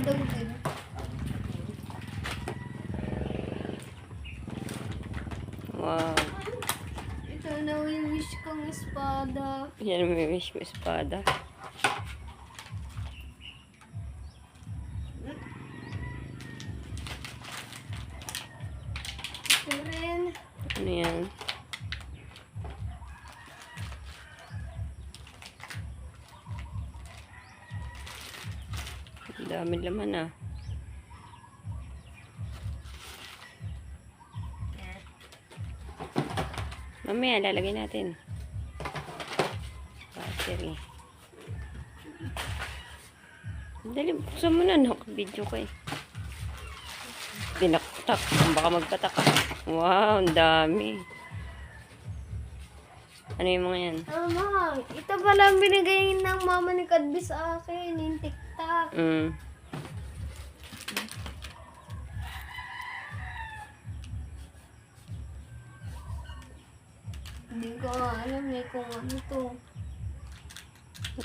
daw din. Wow. Ito na yung wish kong espada. Yan, may wish ko espada. Ito rin. Ano yan? Ang dami laman ah. Mamaya, lalagay natin. Battery. Dali, buksan mo na. Naka-video ko eh. Tinaktak. Baka magpatak. Wow, ang dami. Ano yung mga yan? Mama, ito pala ang binigay ng mama ni Kadbi sa akin. Yung TikTok. Hindi ko alam eh kung ano to.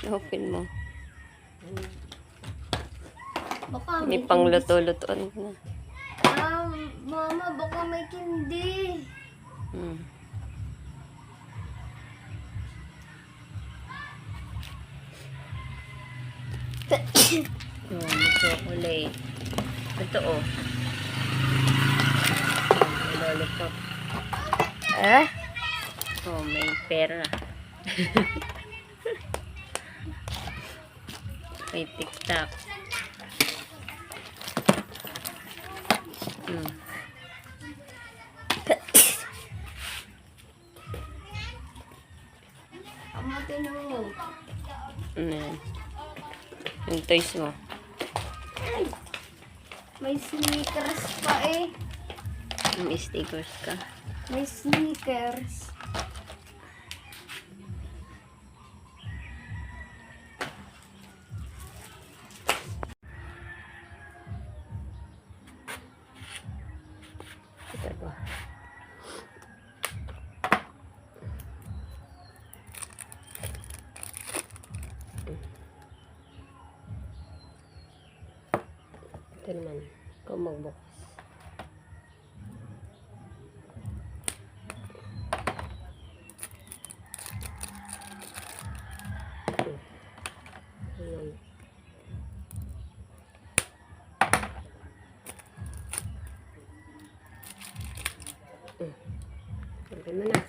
Open mo. Baka May pangluto-lutoan na. Mama, baka may kindi. Oh, may chocolate. Ito oh. May lollipop. Oh, may pera. May TikTok. Ama, tinulog. Ano yan? Yung toys mo. May sneakers pa eh. May stickers ka. May sneakers. Ito ba? Ito naman. Ikaw magbukas. Ayan. Sabi mo na.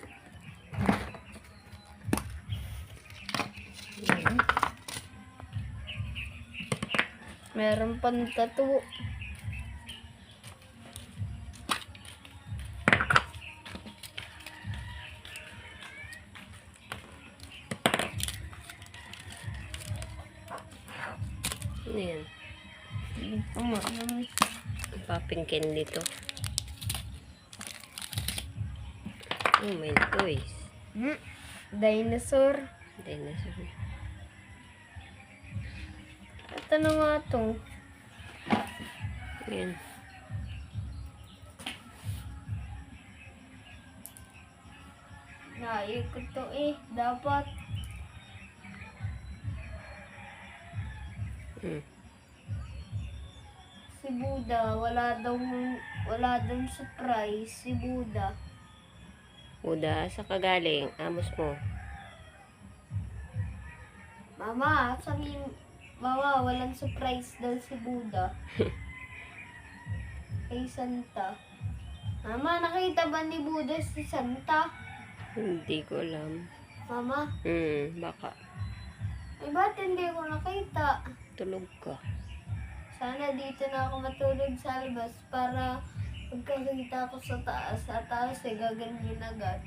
Meron pang tattoo. Ano yan? Ano? Popping candy to. Oh, may toys. Dinosaur. Dinosaur. At ano nga to? Ayan. Naikot to eh. Dapat. Si Buddha, wala daw surprise. Si Buddha. Uda, sa kagaling. Amos mo. Mama, walang surprise daw si Buddha. Kay Santa. Mama, nakita ba ni Buddha si Santa? Hindi ko alam. Mama, Baka. eh ba't hindi ko nakita? Tulog ka. Sana dito na ako matulog sa labas para pagkakita ko sa taas eh gaganyan agad.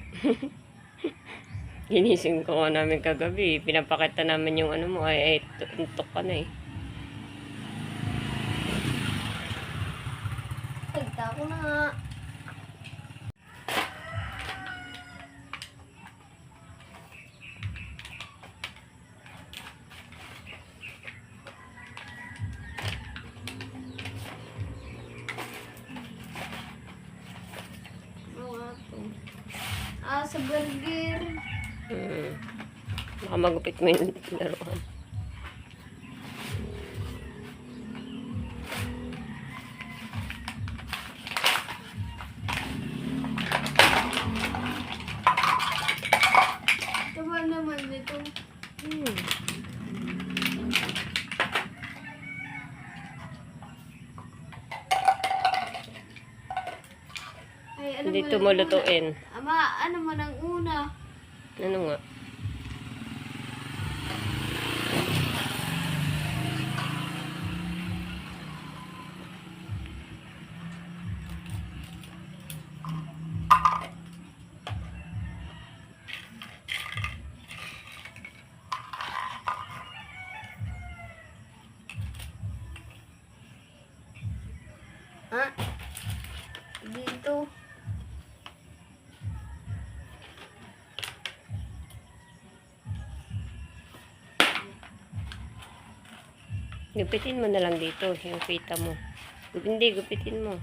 Ginising ko nga namin kagabi. Pinapakita namin yung ano mo. Ay tuntok ka na eh. Kita ko na nga. Sa burger. Baka magupit mo yung laruan. Ay, ano Dito mo mo lang una? lutuin. Ama, ano mo nang una? Ano nga? Ha? Dito. Gupitin mo na lang dito, yung pita mo. Hindi, gupitin mo.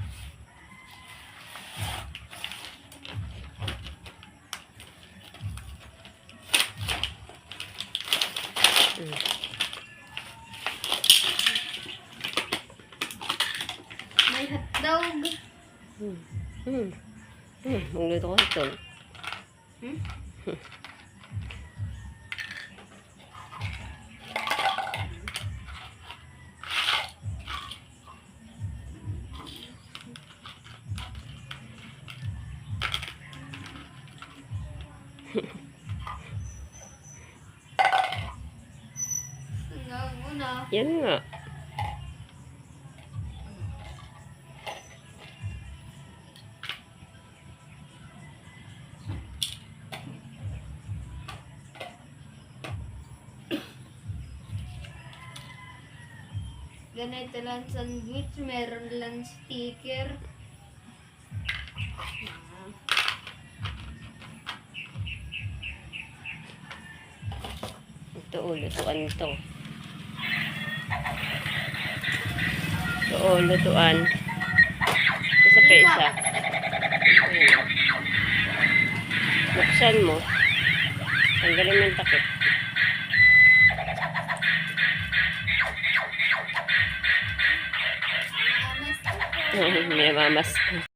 Mm. May hotdog. Magluto ka ito. Hmm? Hanggang una. Yan nga. Ganito lang sandwich. Meron lang sticker. Ito, lutuan ito. Ito, lutuan. Isa pa isa. Ayan. Buksan mo. Tanggalin mo yung takip. Mamas ako. May mamas.